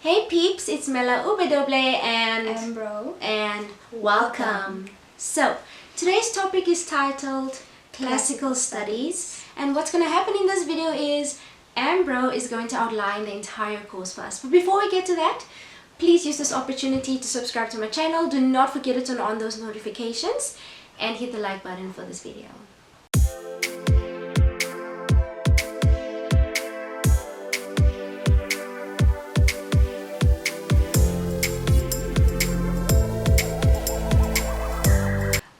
Hey peeps, it's Mella Ubedoble and Ambro. and welcome. So, today's topic is titled Classical Studies, and what's going to happen in this video is Ambro is going to outline the entire course for us. But before we get to that, please use this opportunity to subscribe to my channel. Do not forget to turn on those notifications and hit the like button for this video.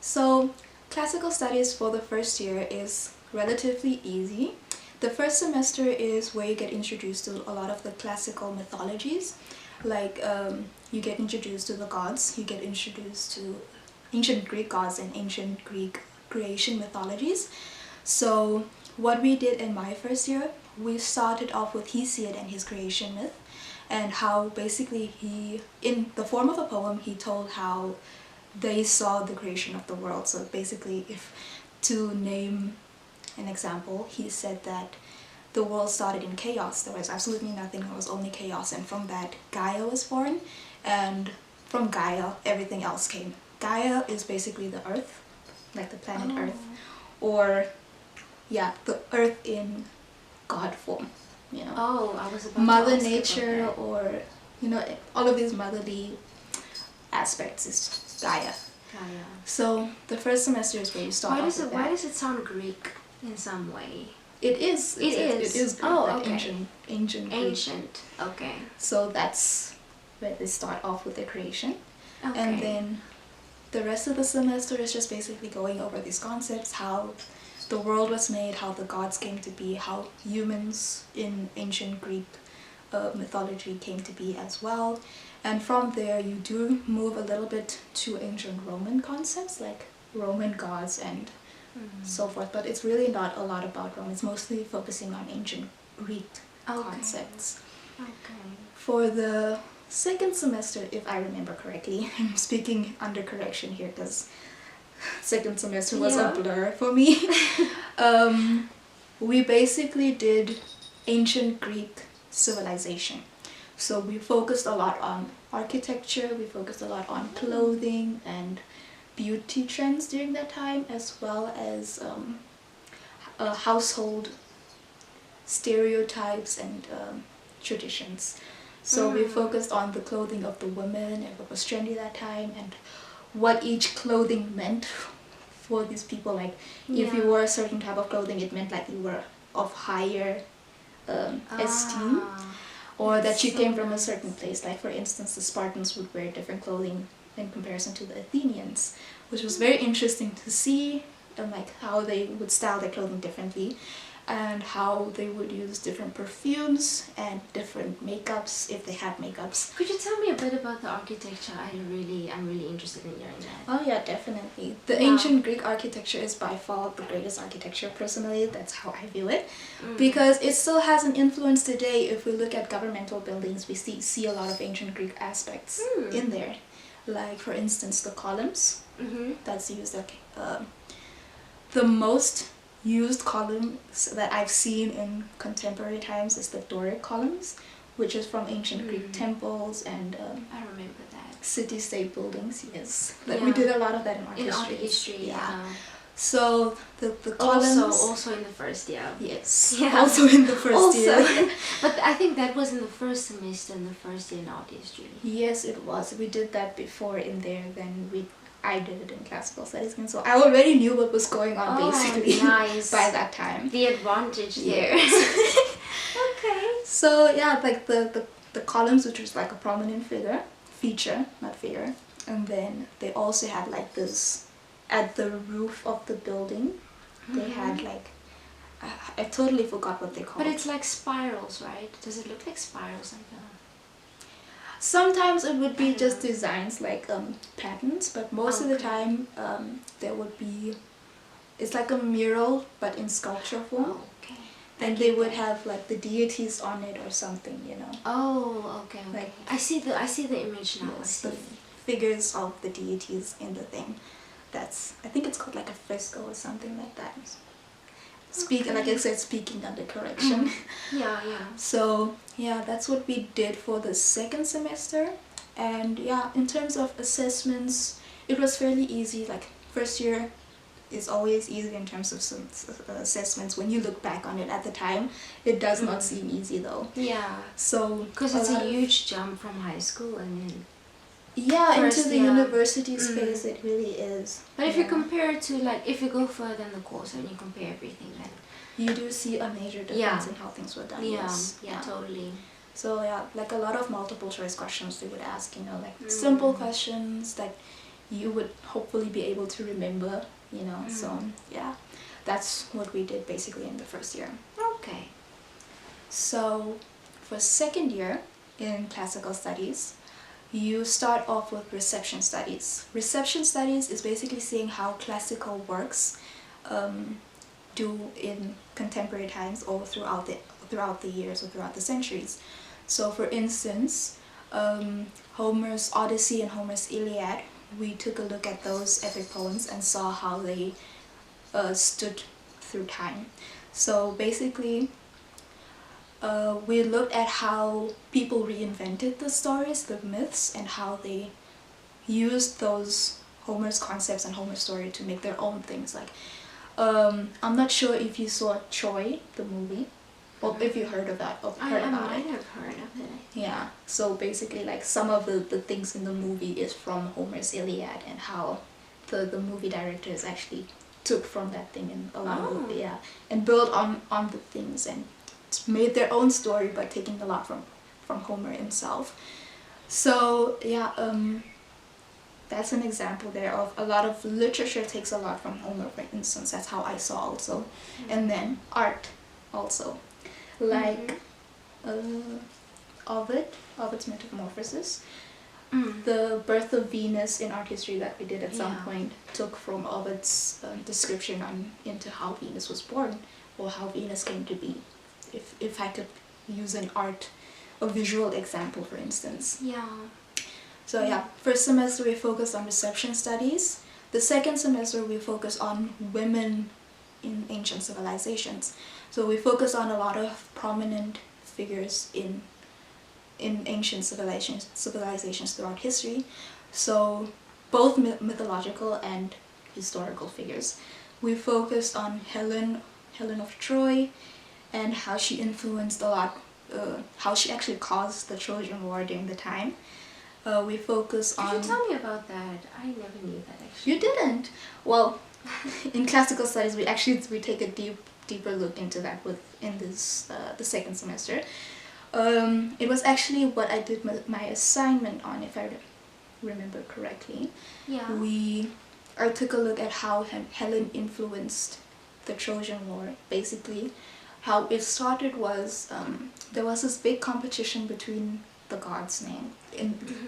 So, classical studies for the first year is relatively easy. The first semester is where you get introduced to a lot of the classical mythologies. Like you get introduced to the gods, you get introduced to ancient Greek gods and ancient Greek creation mythologies. So what we did in my first year, we started off with Hesiod and his creation myth, and how basically he, in the form of a poem, he told how they saw the creation of the world. So basically, if to name an example, he said that the world started in chaos. There was absolutely nothing, there was only chaos, and from that Gaia was born, and from Gaia everything else came. Gaia is basically the earth, like the planet Earth, or yeah, the earth in God form, you know. Oh, I was about Mother to ask Nature, about that. or you know, all of these motherly aspects is Gaia. Gaia. So the first semester is where you start off with Why that. does it sound Greek in some way? It is. It is. It is Greek, Oh, like okay. ancient Greek. Ancient. Okay. So that's where they start off with their creation. Okay. And then the rest of the semester is just basically going over these concepts, how the world was made, how the gods came to be, how humans in ancient Greek mythology came to be as well. And from there you do move a little bit to ancient Roman concepts, like Roman gods and so forth, but it's really not a lot about Rome. It's mostly focusing on ancient Greek concepts. Okay. For the second semester, if I remember correctly, I'm speaking under correction here because second semester was a blur for me. We basically did ancient Greek civilization. So we focused a lot on architecture, we focused a lot on clothing and beauty trends during that time, as well as household stereotypes and traditions. So we focused on the clothing of the women and what was trendy that time and what each clothing meant for these people. Like if you wore a certain type of clothing, it meant like you were of higher esteem, or that you came from a certain place. Like for instance, the Spartans would wear different clothing in comparison to the Athenians, which was very interesting to see, and like how they would style their clothing differently and how they would use different perfumes and different makeups if they had makeups. Could you tell me a bit about the architecture? I'm really interested in hearing that. Oh yeah, definitely. The ancient Greek architecture is by far the greatest architecture. Personally, that's how I view it, because it still has an influence today. If we look at governmental buildings, we see a lot of ancient Greek aspects in there. Like for instance, the columns. That's used. Like the most used columns that I've seen in contemporary times is the Doric columns, which is from ancient Greek temples and I remember that. city-state buildings. Yes, like we did a lot of that in art history. In art history, yeah. So the columns. Also in the first year. Yes. Yeah. Also in the first year. But I think that was in the first semester, in the first year in art history. Yes, it was. We did that before in there. Then I did it in classical studies, and so I already knew what was going on basically by that time. The advantage there. Okay. So yeah, like the columns, which was like a prominent feature, and then they also had like this at the roof of the building. They had like I totally forgot what they called. But it's like spirals, right? Does it look like spirals like that? Sometimes it would be just designs like patterns, but most of the time there would be, it's like a mural but in sculpture form. Oh, okay. And they would have like the deities on it or something, you know. Oh, okay. Like I see the image now. yes, the figures of the deities in the thing. I think it's called like a fresco or something like that. Like I said, speaking under correction. Yeah, yeah. So yeah, that's what we did for the second semester. And yeah, in terms of assessments, it was fairly easy. Like first year is always easy in terms of some assessments. When you look back on it at the time, it does not seem easy though. Yeah. So because it's a huge jump from high school, I mean. Yeah, First, into the yeah. university space, it really is. But if you compare it to, like, if you go further in the course and you compare everything, then you do see a major difference in how things were done. Yeah, yes. yeah, totally. So yeah, like a lot of multiple choice questions they would ask, you know, like simple questions that you would hopefully be able to remember, you know. So yeah, that's what we did basically in the first year. Okay. So for second year in classical studies, you start off with reception studies. Reception studies is basically seeing how classical works do in contemporary times or throughout the years or throughout the centuries. So for instance, Homer's Odyssey and Homer's Iliad, we took a look at those epic poems and saw how they stood through time. So basically, we looked at how people reinvented the stories, the myths, and how they used those Homer's concepts and Homer's story to make their own things. Like, I'm not sure if you saw Troy, the movie, or if you heard of that, or heard about it. I have heard of it. Yeah, so basically like some of the things in the movie is from Homer's Iliad, and how the movie directors actually took from that thing and along with, yeah, and built on the things and made their own story by taking a lot from Homer himself. So yeah, that's an example there of a lot of literature takes a lot from Homer, for instance. That's how I saw also. And then art also, like Ovid's Metamorphosis. The birth of Venus in art history that we did at some point took from Ovid's description into how Venus was born, or how Venus came to be. If I could use a visual example, for instance. Yeah. So yeah, first semester we focused on reception studies. The second semester we focused on women in ancient civilizations. So we focused on a lot of prominent figures in ancient civilizations throughout history. So both mythological and historical figures. We focused on Helen of Troy, and how she influenced a lot, how she actually caused the Trojan War during the time. We focus on... Could you tell me about that? I never knew that actually. You didn't? Well, in classical studies we take a deeper look into that in this the second semester. It was actually what I did my assignment on, if I remember correctly. Yeah. I took a look at how Helen influenced the Trojan War, basically. How it started was, there was this big competition between the gods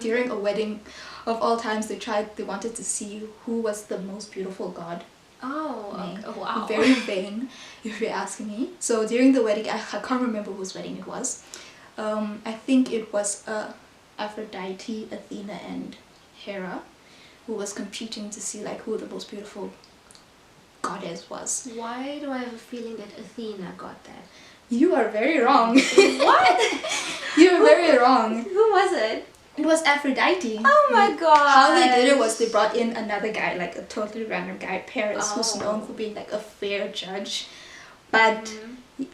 during a wedding of all times. They wanted to see who was the most beautiful god. Oh, okay. Wow. Very vain, if you're asking me. So during the wedding, I can't remember whose wedding it was. I think it was Aphrodite, Athena, and Hera, who was competing to see like who the most beautiful goddess was. Why do I have a feeling that Athena got that? You are very wrong. What? You are very wrong. Who was it? It was Aphrodite. Oh my god. How they did it was they brought in another guy, like a totally random guy, Paris, who's known for being like a fair judge. But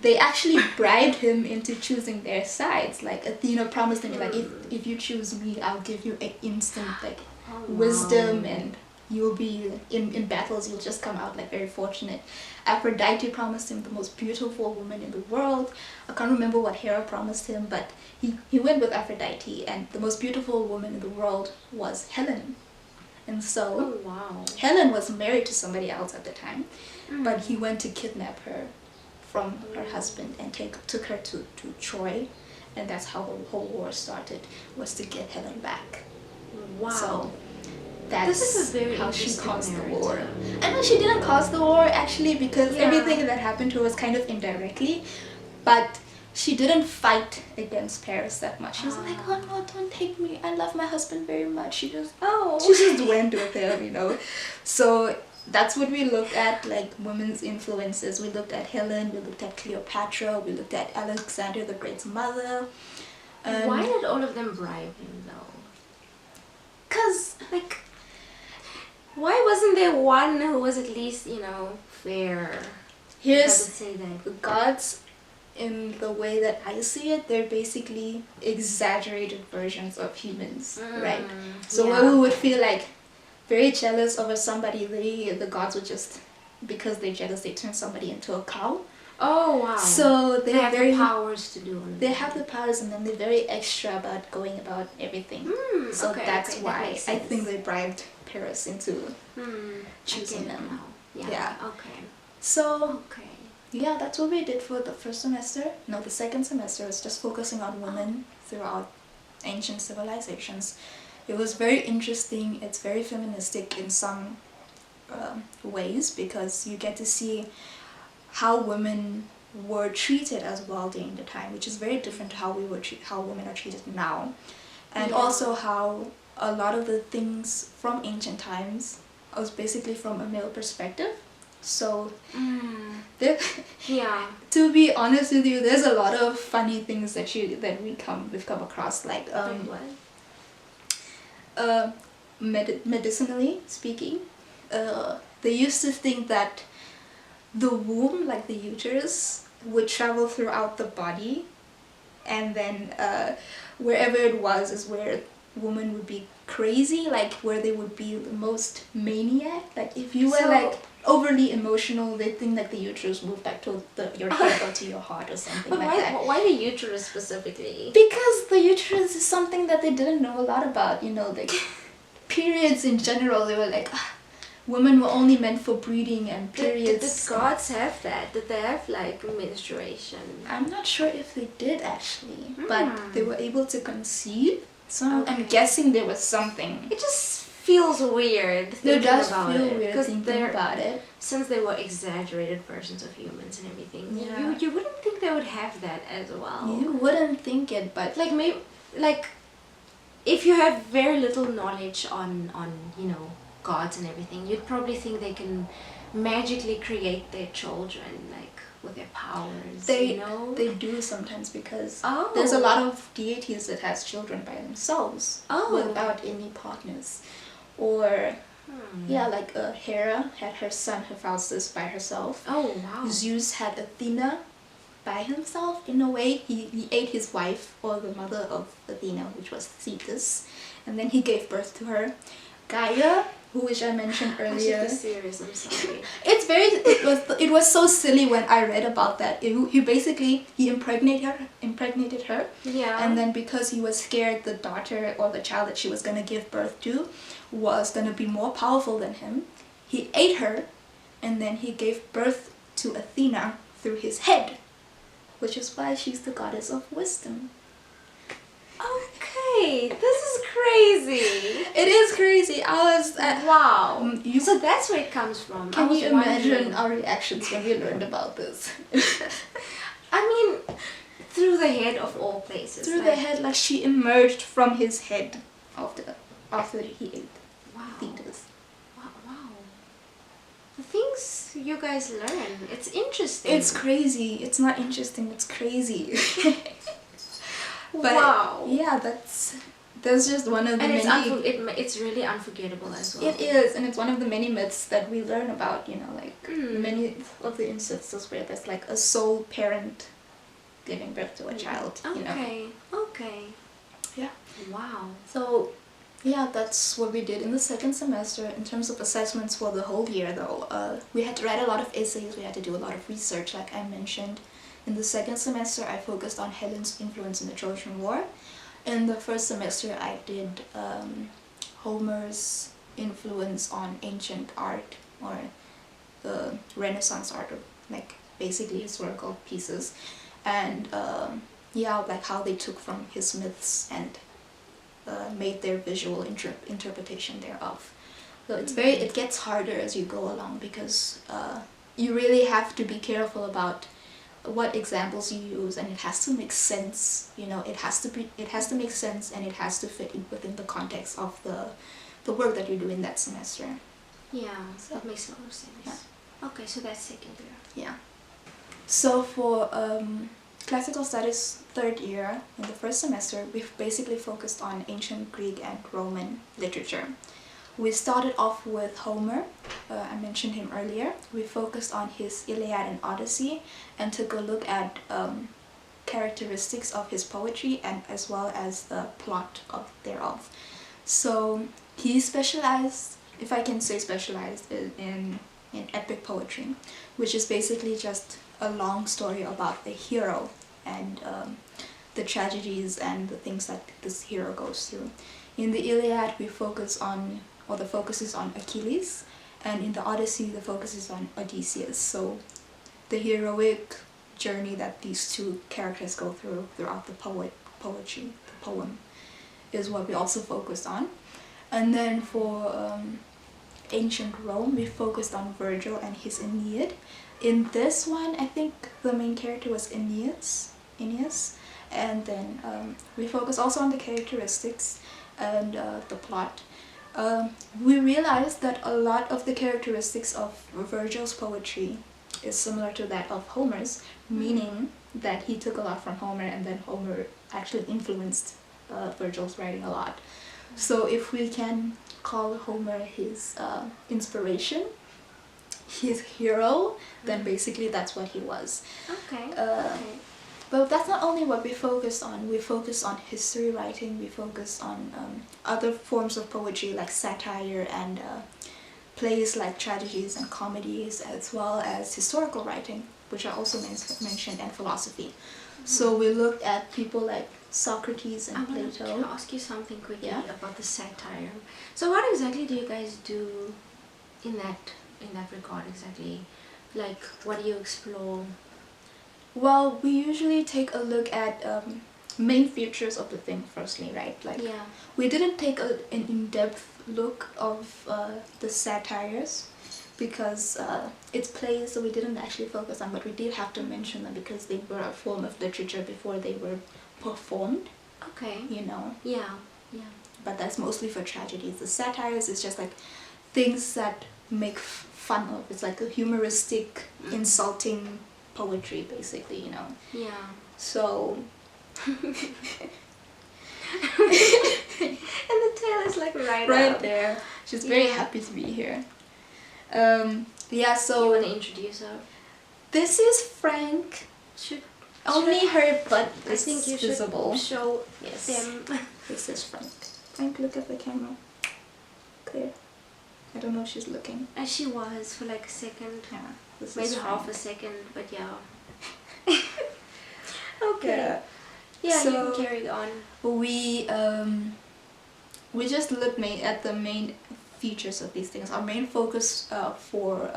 they actually bribed him into choosing their sides. Like Athena promised him, like, if you choose me, I'll give you an instant like wisdom, and you'll be in battles, you'll just come out like very fortunate. Aphrodite promised him the most beautiful woman in the world. I can't remember what Hera promised him, but he went with Aphrodite, and the most beautiful woman in the world was Helen. And so Helen was married to somebody else at the time, but he went to kidnap her from her husband and took her to Troy, and that's how the whole war started, was to get Helen back. Wow. So that's this is a very how she caused narrative. the war. I know she didn't cause the war actually, because everything that happened to her was kind of indirectly, but she didn't fight against Paris that much. She was like, oh no, don't take me, I love my husband very much. She just went with him, you know. So that's what we looked at, like women's influences. We looked at Helen, we looked at Cleopatra, we looked at Alexander the Great's mother. Why did all of them bribe him though? Cause like, why wasn't there one who was at least, fair? here's I would say that. the gods, in the way that I see it, they're basically exaggerated versions of humans, right? So yeah. when we would feel like very jealous over somebody, the gods would just, because they're jealous, they turn somebody into a cow. Oh wow! So they have the powers to do it. They have the powers, and then they're very extra about going about everything. So that's why I think they bribed Paris into choosing them. Now. Yeah. Okay. So okay. Yeah, that's what we did for the first semester. No, the second semester was just focusing on women throughout ancient civilizations. It was very interesting. It's very feministic in some ways, because you get to see how women were treated as well during the time, which is very different to how women are treated now, and also how a lot of the things from ancient times was basically from a male perspective. So to be honest with you, there's a lot of funny things that we've come across, like medicinally speaking, they used to think that the womb, like the uterus, would travel throughout the body, and then wherever it was is where women would be crazy, like where they would be the most maniac. Like if you were like overly emotional, they think like the uterus moved back to your head or to your heart or something but like that. Why the uterus specifically? Because the uterus is something that they didn't know a lot about, like periods in general. They were like, women were only meant for breeding, and periods. Did gods have that? Did they have like menstruation? I'm not sure if they did actually, but they were able to conceive. So I'm guessing there was something. It just feels weird. It does feel weird thinking about it. Since they were exaggerated versions of humans and everything, you wouldn't think they would have that as well. You wouldn't think it, but like maybe if you have very little knowledge on gods and everything, you'd probably think they can magically create their children with their powers. They do sometimes, because there's a lot of deities that has children by themselves without any partners. Or like Hera had her son Hephaestus by herself. Oh wow. Zeus had Athena by himself. In a way, he ate his wife, or the mother of Athena, which was Thetis, and then he gave birth to her. Gaia, which I mentioned earlier. I should be serious, I'm sorry. It was so silly when I read about that. He basically impregnated her. Yeah. And then because he was scared the daughter or the child that she was gonna give birth to was gonna be more powerful than him, he ate her, and then he gave birth to Athena through his head, which is why she's the goddess of wisdom. Okay, this is crazy. It is crazy. Wow. So that's where it comes from. Can you imagine our reactions when we learned about this? I mean, through the head of all places. Through the head, like she emerged from his head after he ate Thetis. Wow. The things you guys learn, it's interesting. It's crazy. It's not interesting, it's crazy. But yeah, that's just one of the many. It's really unforgettable as well. It is, and it's one of the many myths that we learn about. Many of the instances where there's like a sole parent giving birth to a child. Okay. Yeah. Wow. So, yeah, that's what we did in the second semester. In terms of assessments for the whole year, though, we had to write a lot of essays. We had to do a lot of research, like I mentioned. In the second semester, I focused on Helen's influence in the Trojan War. In the first semester, I did Homer's influence on ancient art, or the Renaissance art, or like basically historical pieces, and like how they took from his myths and made their visual interpretation thereof. So it gets harder as you go along, because you really have to be careful about what examples you use, and it has to make sense. It has to make sense, and it has to fit within the context of the work that you do in that semester. Yeah, So, that makes a lot of sense. yeah. Okay, so that's second year. Yeah. So for classical studies third year, in the first semester, we've basically focused on ancient Greek and Roman literature. We started off with Homer. I mentioned him earlier. We focused on his Iliad and Odyssey and took a look at characteristics of his poetry and as well as the plot of thereof. So he specialized, if I can say specialized, in epic poetry, which is basically just a long story about a hero and the tragedies and the things that this hero goes through. In the Iliad, we focus on, or the focus is on Achilles, and in the Odyssey, the focus is on Odysseus. So the heroic journey that these two characters go through throughout the poetry, the poem, is what we also focused on. And then for ancient Rome, we focused on Virgil and his Aeneid. In this one, I think the main character was Aeneas, and then we focus also on the characteristics and the plot. We realized that a lot of the characteristics of Virgil's poetry is similar to that of Homer's, meaning that he took a lot from Homer and then Homer actually influenced Virgil's writing a lot. So if we can call Homer his inspiration, his hero, then basically that's what he was. Okay. But that's not only what we focused on. We focused on history writing, we focused on other forms of poetry like satire and plays like tragedies and comedies, as well as historical writing, which I also mentioned, and philosophy. So we looked at people like Socrates and Plato. I want to ask you something quickly about the satire. So what exactly do you guys do in that regard exactly? Like, what do you explore? Well, we usually take a look at main features of the thing firstly, right? Like, we didn't take an in-depth look of the satires because it's plays, so we didn't actually focus on, but we did have to mention them because they were a form of literature before they were performed. Okay. You know? Yeah. But that's mostly for tragedies. The satires is just like things that make fun of. It's like a humoristic, insulting poetry, basically, you know? Yeah. So... And the tail is like right right out there. She's very happy to be here. Yeah, so... You want to introduce her? This is Frank. Only her butt is visible. Show them. This is Frank. Frank, look at the camera. Clear. I don't know if she's looking. As she was for like a second. Yeah. This Maybe is half a second, but yeah. Okay. Yeah, so you can carry on. We just looked at the main features of these things. Our main focus for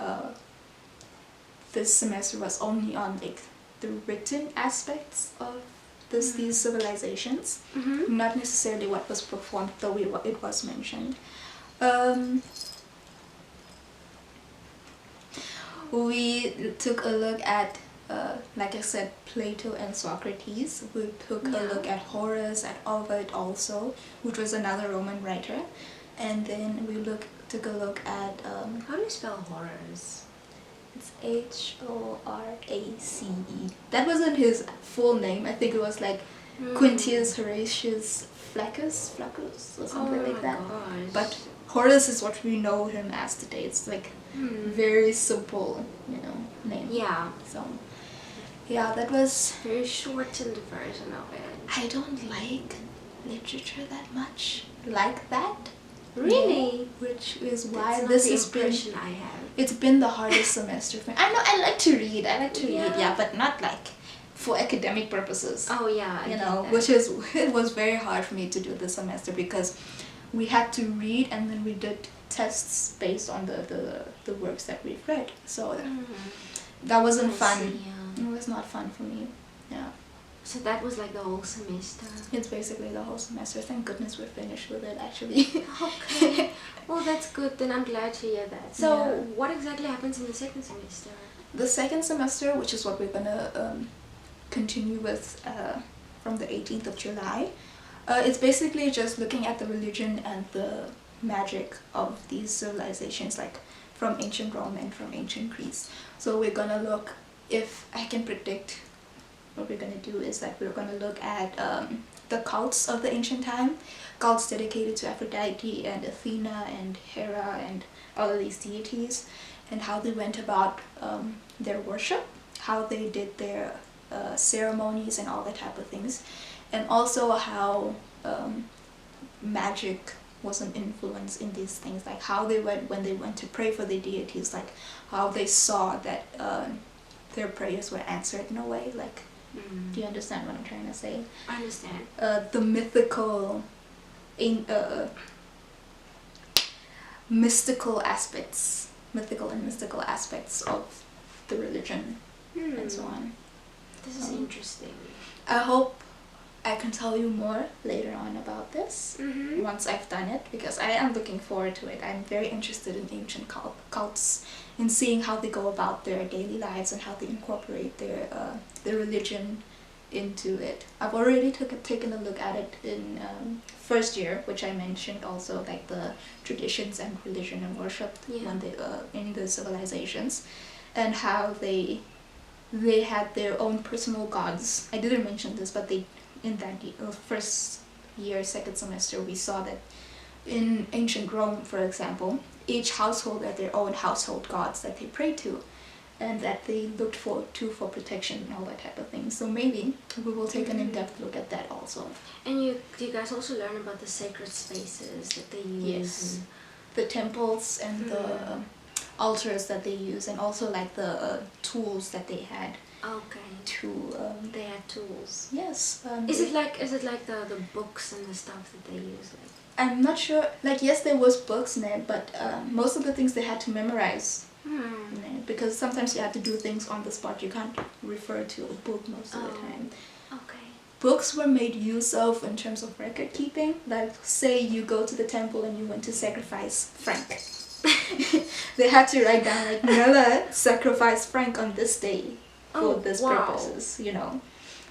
this semester was only on like the written aspects of these civilizations, not necessarily what was performed, though it was mentioned. We took a look at, like I said, Plato and Socrates. We took a look at Horace, at Ovid also, which was another Roman writer. And then we took a look at... how do you spell Horace? It's Horace. That wasn't his full name. I think it was like Quintius Horatius Flaccus or something like that. Gosh. But Horace is what we know him as today. It's like very simple, you know, name. Yeah. So, yeah, that was... very shortened version of it. I don't like literature that much like that. Really? Which is why That's this not is the impression I have. It's been the hardest semester for me. I know I like to read, yeah, but not like for academic purposes. Oh yeah, you know, which is, it was very hard for me to do this semester because we had to read and then we did tests based on the works that we've read. So that wasn't fun. It was not fun for me. Yeah. So that was like the whole semester? It's basically the whole semester. Thank goodness we're finished with it, actually. Okay. Well, that's good. Then I'm glad to hear that. So what exactly happens in the second semester? The second semester, which is what we're gonna continue with from the 18th of July, it's basically just looking at the religion and the magic of these civilizations, like from ancient Rome and from ancient Greece. So we're gonna look, if I can predict, what we're gonna do is that we're gonna look at the cults of the ancient time, cults dedicated to Aphrodite and Athena and Hera and all of these deities, and how they went about their worship, how they did their ceremonies and all that type of things, and also how magic was an influence in these things, like how they went when they went to pray for the deities, like how they saw that their prayers were answered in a way, like do you understand what I'm trying to say? I understand. The mystical and mystical aspects of the religion and so on. This is interesting. I hope I can tell you more later on about this once I've done it, because I am looking forward to it. I'm very interested in ancient cults, in seeing how they go about their daily lives and how they incorporate their religion into it. I've already taken a look at it in first year, which I mentioned also, like the traditions and religion and worship when they in the civilizations, and how they had their own personal gods. I didn't mention this, but they in that first year, second semester, we saw that in ancient Rome, for example, each household had their own household gods that they prayed to, and that they looked for protection and all that type of thing. So maybe we will take an in-depth look at that also. And you guys also learn about the sacred spaces that they use? Yes, the temples and the altars that they use, and also like the tools that they had. Okay. They had tools. Yes. Is it like the books and the stuff that they use? Like? I'm not sure. Like, yes, there was books in it, but most of the things they had to memorize. Because sometimes you have to do things on the spot. You can't refer to a book most of the time. Okay. Books were made use of in terms of record keeping. Like, say you go to the temple and you went to sacrifice Frank. They had to write down, like, Mella sacrificed Frank on this day for this purposes, you know.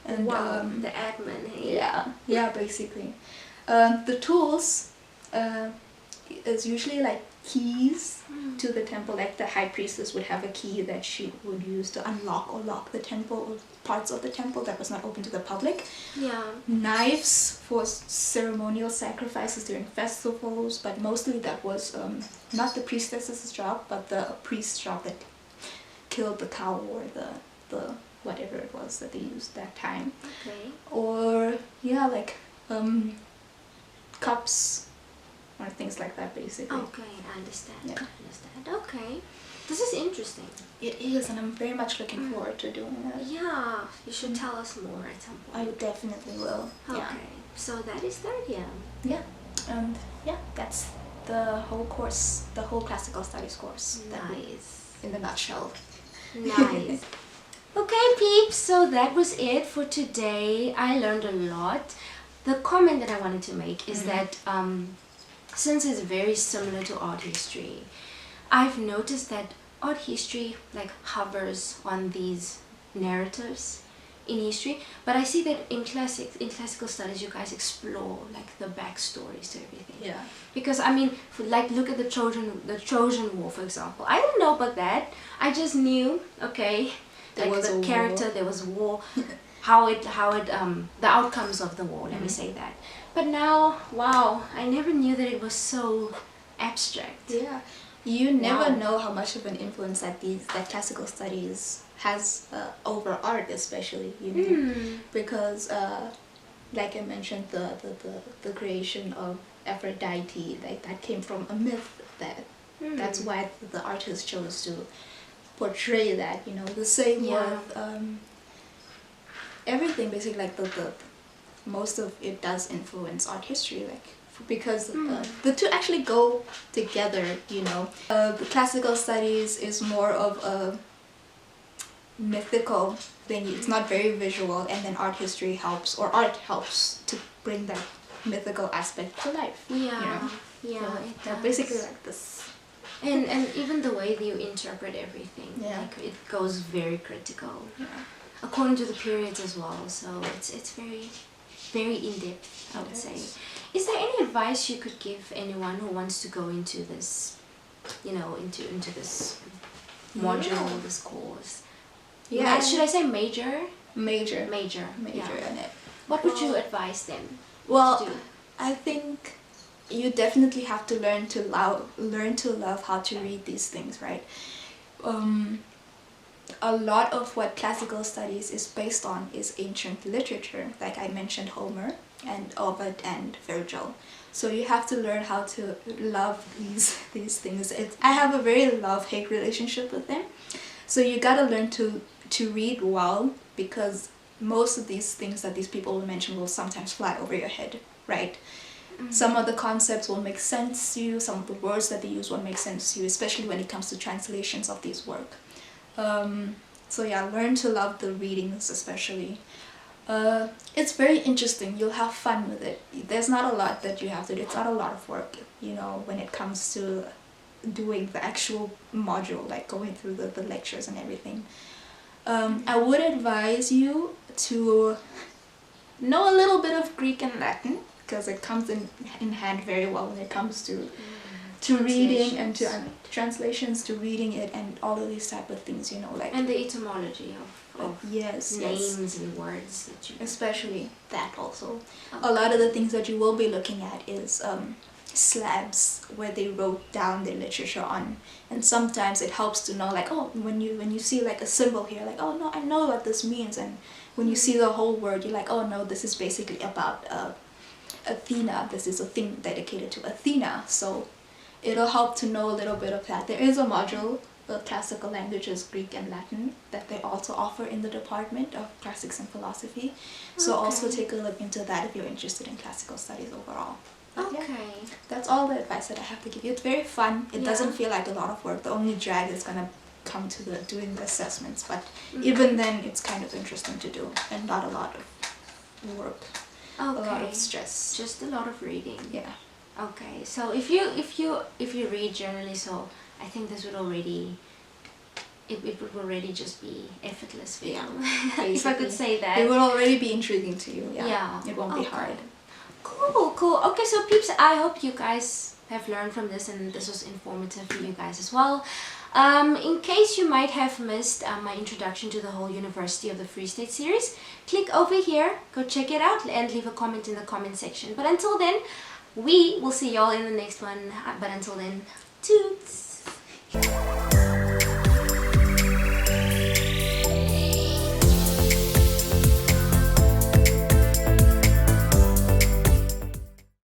And the admin. Hey? Yeah, basically. The tools is usually like keys to the temple. Like the high priestess would have a key that she would use to unlock or lock the temple, or parts of the temple that was not open to the public. Yeah. Knives for ceremonial sacrifices during festivals, but mostly that was not the priestess's job, but the priest's job that killed the cow or the whatever it was that they used that time. Okay. Or yeah, like cups or things like that, basically. Okay, I understand. Yeah. I understand. Okay. This is interesting. It is, and I'm very much looking forward to doing it. Yeah, you should tell us more at some point. I definitely will. Okay, yeah. So that is third year. Yeah, and yeah, that's the whole course, the whole classical studies course. Nice. In the nutshell. Nice. Okay, peeps, so that was it for today. I learned a lot. The comment that I wanted to make is that since it's very similar to art history, I've noticed that art history like hovers on these narratives in history, but I see that in classical studies you guys explore like the backstories to everything. Yeah. Because I mean, like look at the Trojan War, for example. I didn't know about that. I just knew, okay, there like was the character, war. there was war, how it the outcomes of the war. Let me say that. But now, wow, I never knew that it was so abstract. Yeah. You never know how much of an influence that classical studies has over art, especially, you know, because like I mentioned, the creation of Aphrodite, like that came from a myth. That's why the artist chose to portray that, you know. The same with everything, basically, like the most of it does influence art history, like. Because the two actually go together, you know. The classical studies is more of a mythical thing. It's not very visual, and then art history helps, or art helps to bring that mythical aspect to life. Yeah, you know? yeah. So they're basically like this. And even the way that you interpret everything, like it goes very critical, according to the periods as well. So it's very in depth, I would say. Is there any advice advice you could give anyone who wants to go into this, into this module, this course? Yeah. Should I say major? Major Yeah. in it. What would you advise them Well, to do? I think you definitely have to learn to love how to read these things, right? A lot of what classical studies is based on is ancient literature, like I mentioned Homer and Ovid and Virgil. So you have to learn how to love these things. I have a very love-hate relationship with them. So you gotta learn to read well, because most of these things that these people will mention will sometimes fly over your head, right? Some of the concepts will make sense to you, some of the words that they use will make sense to you, especially when it comes to translations of these work. So yeah, learn to love the readings especially. It's very interesting, you'll have fun with it. There's not a lot that you have to do, it's not a lot of work, when it comes to doing the actual module, like going through the lectures and everything. I would advise you to know a little bit of Greek and Latin, because it comes in hand very well when it comes to reading and to translations, to reading it, and all of these type of things, like... And the etymology of yes, names and words that you... Especially that also. Okay. A lot of the things that you will be looking at is slabs where they wrote down their literature on, and sometimes it helps to know, like, oh, when you see like a symbol here, like, oh no, I know what this means, and when you see the whole word, you're like, oh no, this is basically about Athena, this is a thing dedicated to Athena. So it'll help to know a little bit of that. There is a module, classical languages, Greek and Latin, that they also offer in the Department of Classics and Philosophy. So also take a look into that if you're interested in classical studies overall. But Okay. yeah, that's all the advice that I have to give you. It's very fun. It doesn't feel like a lot of work. The only drag is gonna come to doing the assessments, but even then it's kind of interesting to do, and not a lot of work. Okay. A lot of stress. Just a lot of reading. Yeah. Okay. So if you read generally, so I think this would already... It would already just be effortless for you. If I could say that. It would already be intriguing to you. Yeah. It won't be hard. Cool. Okay, so peeps, I hope you guys have learned from this and this was informative for you guys as well. In case you might have missed my introduction to the whole University of the Free State series, click over here, go check it out, and leave a comment in the comment section. But until then, we will see y'all in the next one. But until then,